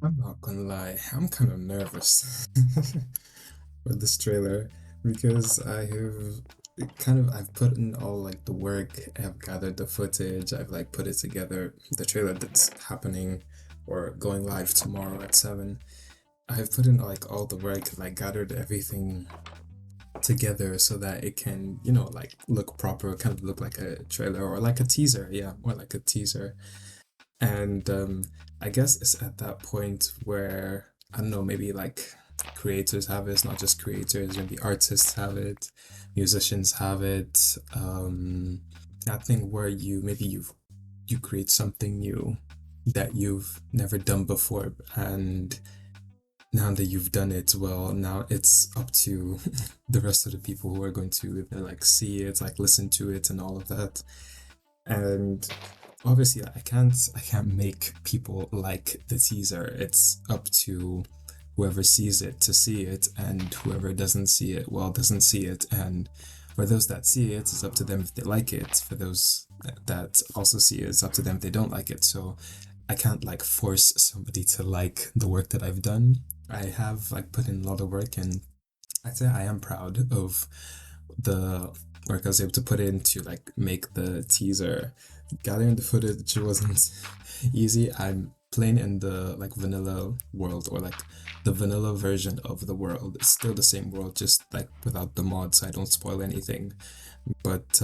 I'm not gonna lie, I'm kind of nervous for this trailer because I've put in all like the work, I've gathered the footage, I've like put it together, the trailer that's happening or going live tomorrow at 7. I've put in like all the work, like gathered everything together so that it can, like look proper, kind of look like a trailer or like a teaser, yeah, more like a teaser. And I guess it's at that point where I don't know, maybe like creators have it. It's not just creators, maybe artists have it, musicians have it. That thing where you create something new that you've never done before, and now that you've done it, well, now it's up to the rest of the people who are going to either like see it, like listen to it, and all of that. And obviously I can't make people like the teaser. It's up to whoever sees it to see it, and whoever doesn't see it, well, doesn't see it. And for those that see it, it's up to them if they like it. For those that also see it, it's up to them if they don't like it. So I can't like force somebody to like the work that I've done. I have like put in a lot of work, and I'd say I am proud of the work I was able to put in to like make the teaser. Gathering the footage wasn't easy. I'm playing in the like vanilla world, or like the vanilla version of the world. It's still the same world, just like without the mods, so I don't spoil anything. But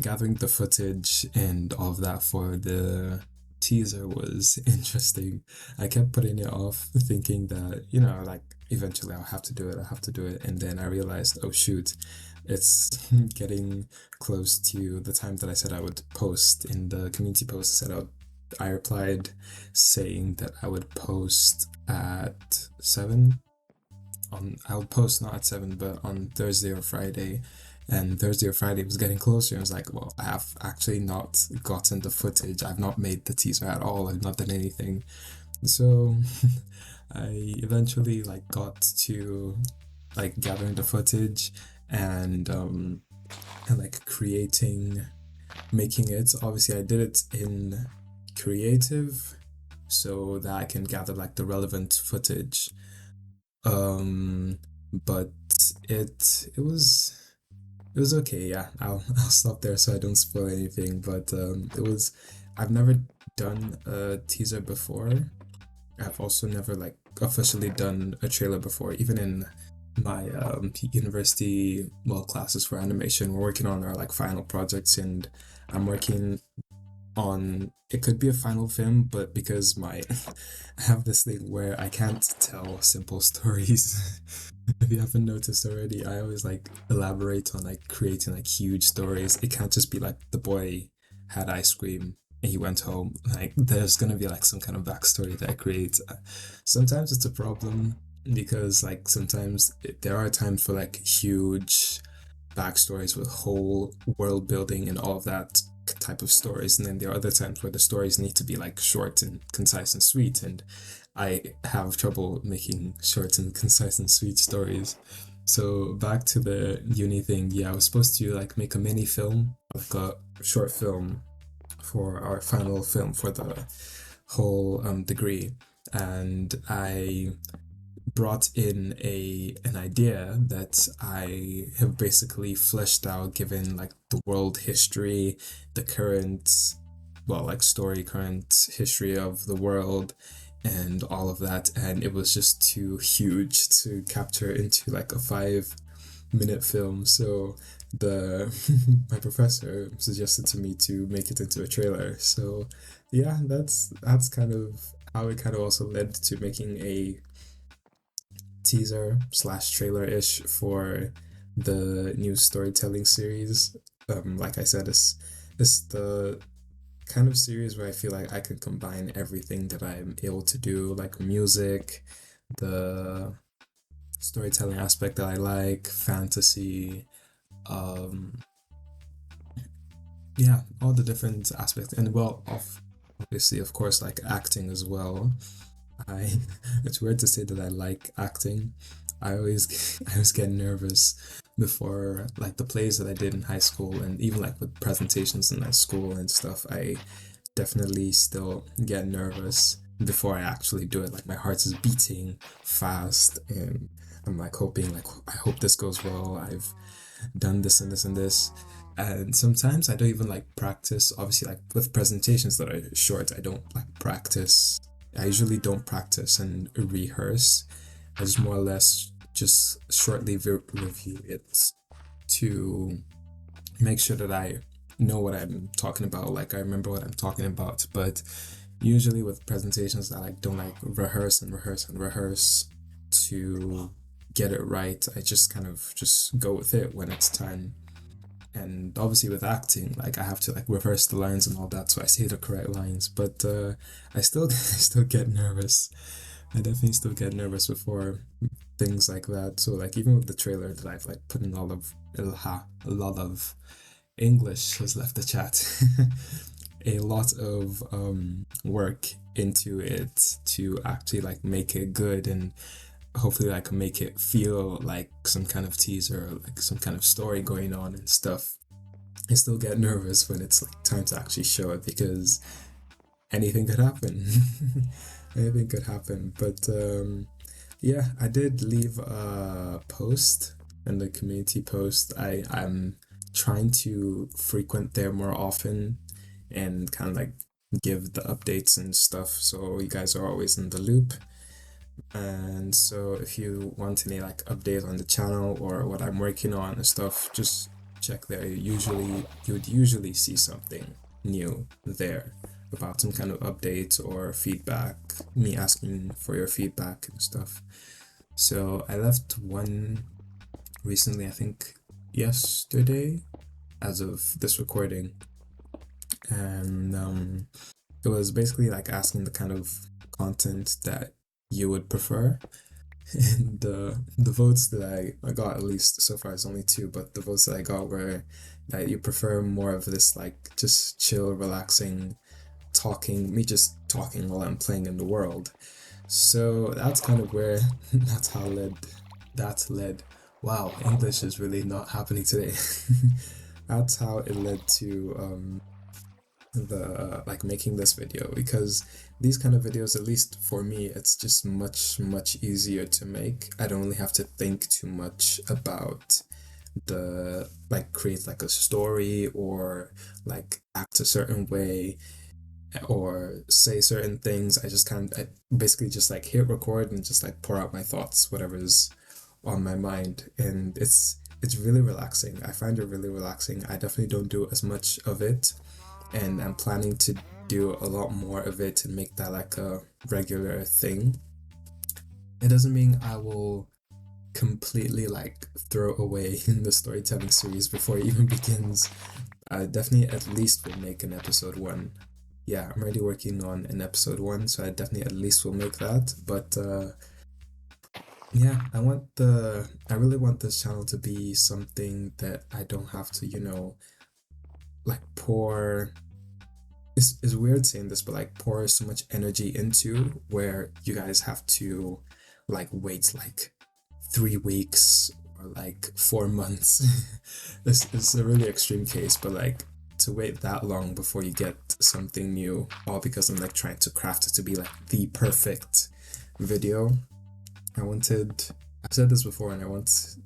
gathering the footage and all of that for the teaser was interesting. I kept putting it off, thinking that, like eventually I'll have to do it, I'll have to do it. And then I realized, oh shoot, it's getting close to the time that I said I would post in the community post. I replied saying that I would post at 7 on, I would post not at 7 but on Thursday or Friday. And Thursday or Friday was getting closer. I was like, well, I have actually not gotten the footage. I've not made the teaser at all. I've not done anything. So I eventually like got to like gathering the footage, and like creating, making it. Obviously I did it in creative so that I can gather like the relevant footage. um but it was okay. Yeah, I'll stop there so I don't spoil anything. But I've never done a teaser before. I've also never like officially done a trailer before. Even in my university, well, classes for animation, we're working on our like final projects, and I'm working on, it could be a final film, but because my I have this thing where I can't tell simple stories. If you haven't noticed already, I always like elaborate on like creating like huge stories. It can't just be like the boy had ice cream and he went home. Like there's gonna be like some kind of backstory that I create. Sometimes it's a problem because like sometimes there are times for like huge backstories with whole world building and all of that type of stories, and then there are other times where the stories need to be like short and concise and sweet, and I have trouble making short and concise and sweet stories. So back to the uni thing, yeah, I was supposed to like make a mini film, like a short film for our final film for the whole degree, and I brought in a an idea that I have basically fleshed out, given like the world history, the current, well, like story, current history of the world, and all of that. And it was just too huge to capture into like a 5-minute film. So the my professor suggested to me to make it into a trailer. So yeah, that's kind of how it kind of also led to making a teaser slash trailer ish for the new storytelling series. Like I said, it's the kind of series where I feel like I can combine everything that I'm able to do, like music, the storytelling aspect that I like, fantasy, um, yeah, all the different aspects, and well, obviously, of course, like acting as well. I it's weird to say that I like acting. I always get nervous before like the plays that I did in high school, and even like with presentations in high school and stuff. I definitely still get nervous before I actually do it. Like my heart is beating fast, and I'm like hoping, like I hope this goes well. I've done this and this and this. And sometimes I don't even like practice. Obviously, like with presentations that are short, I don't like practice. I usually don't practice and rehearse. I just more or less just shortly review it to make sure that I know what I'm talking about. Like I remember what I'm talking about. But usually with presentations, I like don't like rehearse and rehearse and rehearse to get it right. I just kind of just go with it when it's time. And obviously with acting, like I have to like rehearse the lines and all that, so I say the correct lines. But I still I still get nervous. I definitely still get nervous before things like that. So like even with the trailer that I've like put in a lot of English has left the chat. A lot of work into it to actually like make it good and hopefully like make it feel like some kind of teaser, like some kind of story going on and stuff. I still get nervous when it's like time to actually show it because anything could happen. Anything could happen. But yeah, I did leave a post in the community post. I'm trying to frequent there more often and kind of like give the updates and stuff so you guys are always in the loop. And so if you want any like updates on the channel or what I'm working on and stuff, just check there. You would usually see something new there about some kind of updates or feedback, me asking for your feedback and stuff. So I left one recently, I think yesterday, as of this recording, and it was basically like asking the kind of content that you would prefer. And the votes that I got, at least so far, is only two, but the votes that I got were that you prefer more of this like just chill, relaxing, talking, me just talking while I'm playing in the world. So that's kind of where that's how led that led. Wow, English is really not happening today. That's how it led to the like making this video, because these kind of videos, at least for me, it's just much easier to make. I don't really have to think too much about the like create like a story or like act a certain way or say certain things. I just kind of I basically just like hit record and just like pour out my thoughts, whatever's on my mind, and it's really relaxing. I find it really relaxing. I definitely don't do as much of it, and I'm planning to do a lot more of it and make that like a regular thing. It doesn't mean I will completely like throw away the storytelling series before it even begins. I definitely at least will make an episode one. Yeah, I'm already working on an episode one, so I definitely at least will make that. But yeah, I really want this channel to be something that I don't have to, like pour it's weird saying this, but like pour so much energy into where you guys have to like wait like 3 weeks or like 4 months. This is a really extreme case, but like to wait that long before you get something new, all because I'm like trying to craft it to be like the perfect video. I've said this before and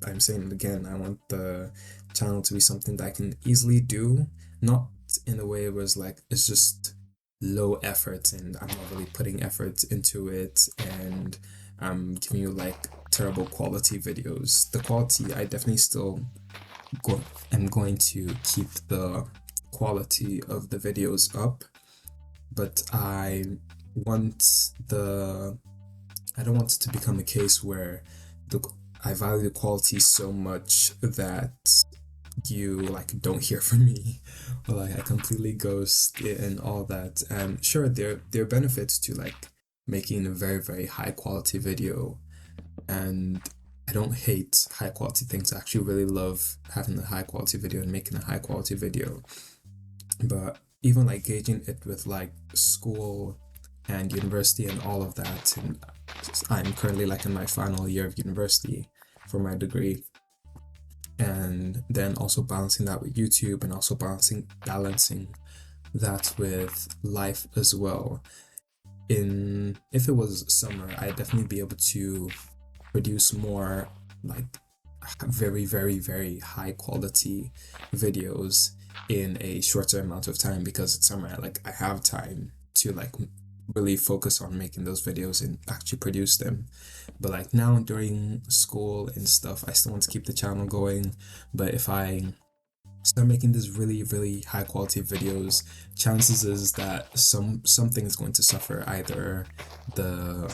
I'm saying it again. I want the channel to be something that I can easily do, not in a way where it's just low effort and I'm not really putting effort into it and I'm giving you like terrible quality videos. The quality, I definitely still am going to keep the quality of the videos up, but want the I don't want it to become a case where I value the quality so much that you like don't hear from me or like I completely ghost it and all that. And sure, there are benefits to like making a very high quality video, and I don't hate high quality things. I actually really love having a high quality video and making a high quality video. But even like gauging it with like school and university and all of that, and I'm currently like in my final year of university for my degree, and then also balancing that with YouTube and also balancing that with life as well. in if it was summer, I'd definitely be able to produce more like very, very, very high quality videos in a shorter amount of time because it's summer. Like I have time to like really focus on making those videos and actually produce them. But like now during school and stuff, I still want to keep the channel going. But if I start making these really, really high quality videos, chances is that something is going to suffer. Either the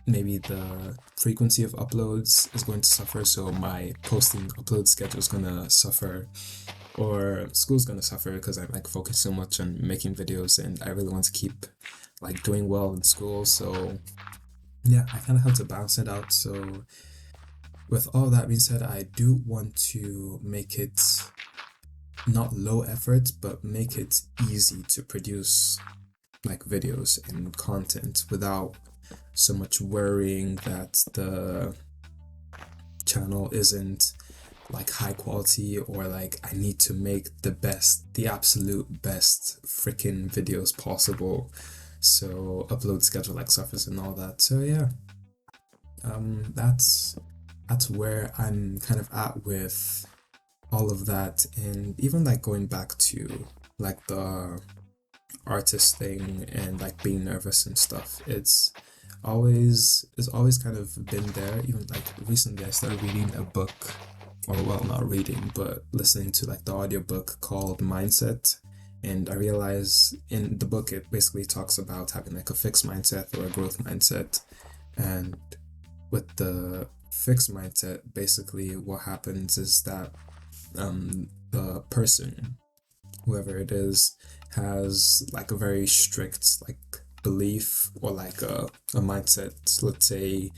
maybe the frequency of uploads is going to suffer, so my posting upload schedule is gonna suffer, or school's gonna suffer because I'm like focused so much on making videos and I really want to keep like doing well in school. So yeah, I kind of have to balance it out. So with all that being said, I do want to make it not low effort, but make it easy to produce like videos and content without so much worrying that the channel isn't like high quality, or like I need to make the absolute best freaking videos possible. So upload schedule like suffers and all that. So yeah, that's where I'm kind of at with all of that, and even like going back to like the artist thing and like being nervous and stuff. It's always kind of been there. Even like recently I started reading a book, or well, not reading, but listening to like the audiobook called Mindset. And I realize in the book it basically talks about having like a fixed mindset or a growth mindset. And with the fixed mindset, basically what happens is that the person, whoever it is, has like a very strict like belief, or like a mindset. Let's say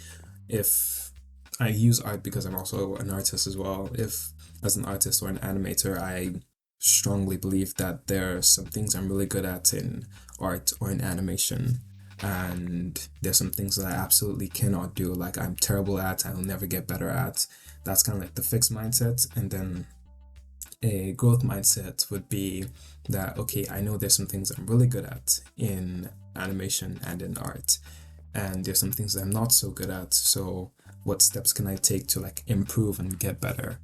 if I use art because I'm also an artist as well. If as an artist or an animator, I strongly believe that there are some things I'm really good at in art or in animation, and there's some things that I absolutely cannot do, like I'm terrible at, I'll never get better at. That's kind of like the fixed mindset. And then a growth mindset would be that, okay, I know there's some things I'm really good at in animation and in art, and there's some things that I'm not so good at. So what steps can I take to like improve and get better?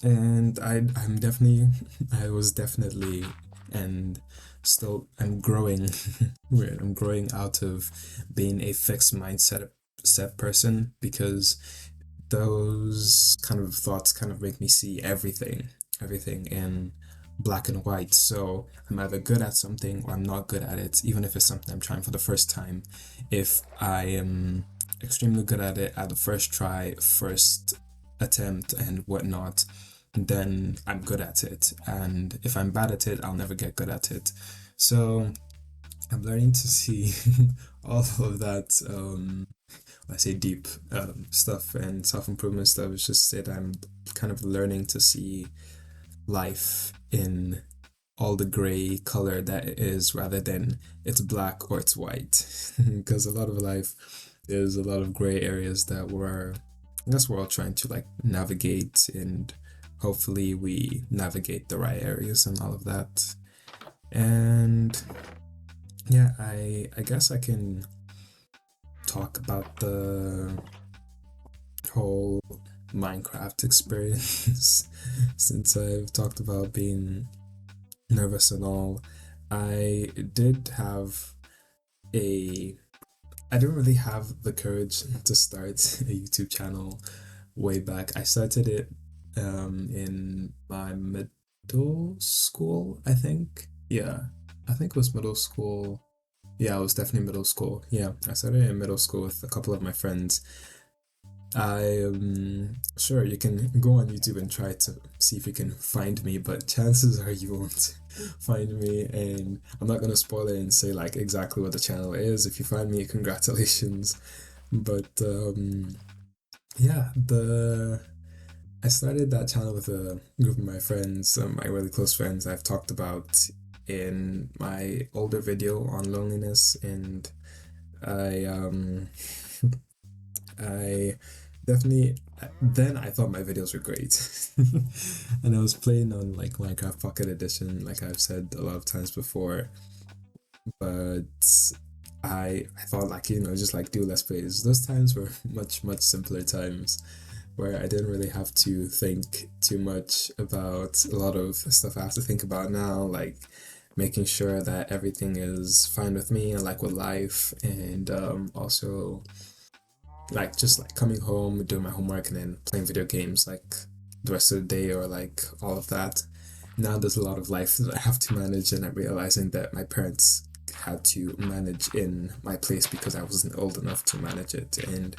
And I'm definitely I was definitely, and still I'm growing weird, I'm growing out of being a fixed mindset set person, because those kind of thoughts kind of make me see everything in black and white. So I'm either good at something or I'm not good at it, even if it's something I'm trying for the first time. If I am extremely good at it at the first try, first attempt and whatnot, then I'm good at it. And if I'm bad at it, I'll never get good at it. So I'm learning to see all of that I say deep stuff and self improvement stuff. It's just that I'm kind of learning to see life in all the gray color that it is, rather than it's black or it's white. Because a lot of life, there's a lot of gray areas that I guess we're all trying to like navigate, and hopefully we navigate the right areas and all of that. And yeah, I guess I can talk about the whole Minecraft experience since I've talked about being nervous and all. I did have a I didn't really have the courage to start a YouTube channel way back. I started it in my middle school, I think. Yeah, I think it was middle school. Yeah, it was definitely middle school. Yeah, I started in middle school with a couple of my friends. Sure, you can go on YouTube and try to see if you can find me, but chances are you won't find me, and I'm not gonna spoil it and say like exactly what the channel is. If you find me, congratulations. But yeah, the I started that channel with a group of my friends, my really close friends I've talked about in my older video on loneliness, and I I definitely then I thought my videos were great. And I was playing on like Minecraft Pocket Edition, like I've said a lot of times before, but I thought like, just like do let's plays. Those times were much simpler times where I didn't really have to think too much about a lot of stuff I have to think about now, like making sure that everything is fine with me and like with life, and also like just like coming home, doing my homework, and then playing video games like the rest of the day, or like all of that. Now there's a lot of life that I have to manage, and I'm realizing that my parents had to manage in my place because I wasn't old enough to manage it. And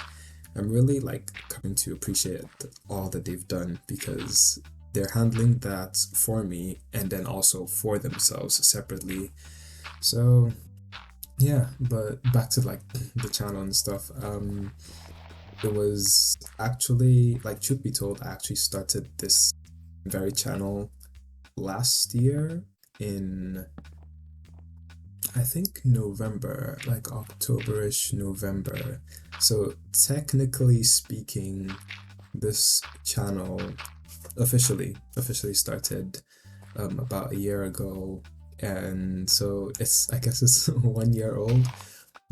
I'm really like coming to appreciate all that they've done, because they're handling that for me and then also for themselves separately. So yeah, but back to like the channel and stuff. It was actually, like, truth be told, I actually started this very channel last year in, I think, November, like Octoberish, November. So technically speaking, this channel officially started about a year ago, and so it's, I guess it's 1 year old.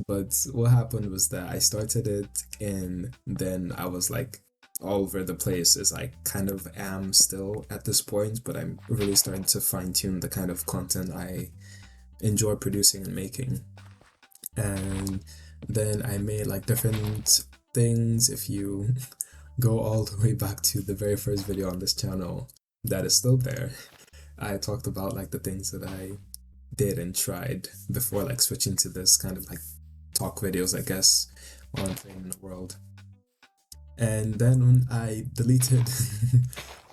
But what happened was that I started it, and then I was like all over the place, as I kind of am still at this point, but I'm really starting to fine tune the kind of content I enjoy producing and making. And then I made like different things. If you go all the way back to the very first video on this channel that is still there, I talked about like the things that I did and tried before like switching to this kind of like talk videos, I guess, while I'm playing in the world. And then when I deleted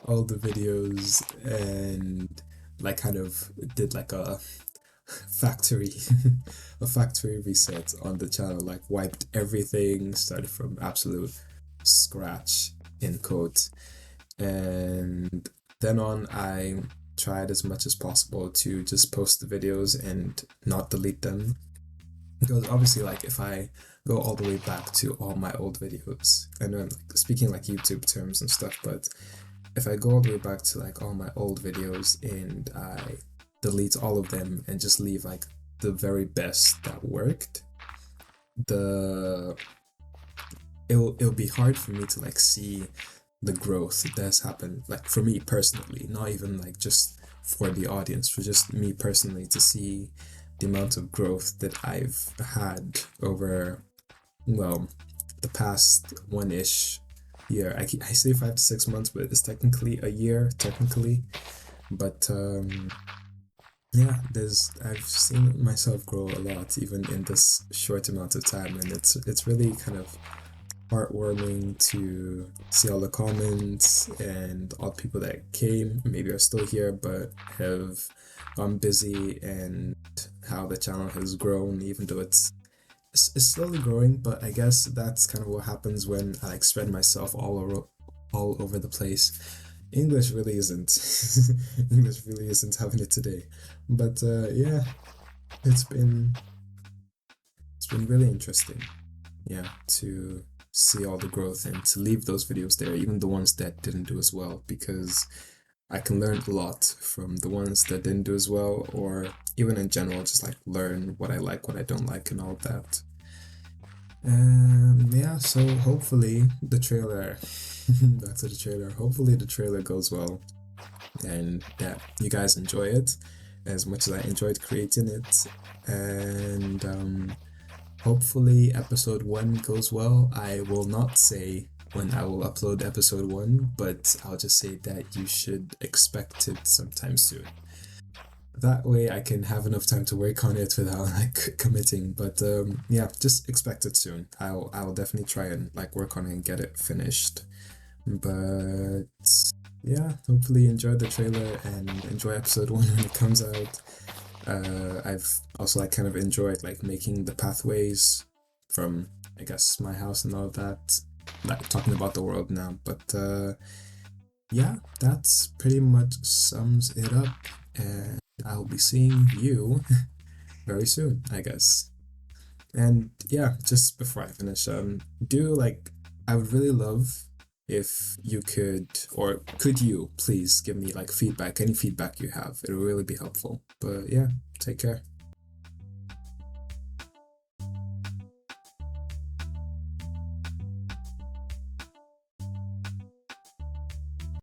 all the videos and like kind of did like a factory a factory reset on the channel, like wiped everything, started from absolute scratch in quote, and then on I tried as much as possible to just post the videos and not delete them, because obviously like if I go all the way back to all my old videos, I know I'm like speaking like YouTube terms and stuff, but if I go all the way back to like all my old videos and I delete all of them and just leave like the very best that worked, the it'll be hard for me to like see the growth that's happened, like for me personally, not even like just for the audience, for just me personally to see the amount of growth that I've had over, well, the past one-ish year. I say 5 to 6 months, but it's technically a year, technically. But yeah, I've seen myself grow a lot even in this short amount of time, and it's really kind of heartwarming to see all the comments and all the people that came, maybe are still here but have gone busy, and how the channel has grown, even though it's slowly growing. But I guess that's kind of what happens when I like spread myself all over the place. English really isn't English really isn't having it today. But yeah, it's been it's been really interesting, yeah, to see all the growth and to leave those videos there, even the ones that didn't do as well, because I can learn a lot from the ones that didn't do as well, or even in general, just like learn what I like, what I don't like, and all that. Yeah, so hopefully the trailer, back to the trailer, hopefully the trailer goes well and that you guys enjoy it as much as I enjoyed creating it. And hopefully episode 1 goes well. I will not say when I will upload episode 1, but I'll just say that you should expect it sometime soon. That way I can have enough time to work on it without like committing. But yeah, just expect it soon. I'll definitely try and like work on it and get it finished. But yeah, hopefully enjoy the trailer and enjoy episode 1 when it comes out. I've also like kind of enjoyed like making the pathways from, I guess, my house and all of that, like talking about the world now. But yeah, that's pretty much sums it up, and I'll be seeing you very soon, I guess. And yeah, just before I finish, do like, I would really love if you could, or could you please give me like feedback, any feedback you have. It would really be helpful. But yeah, take care.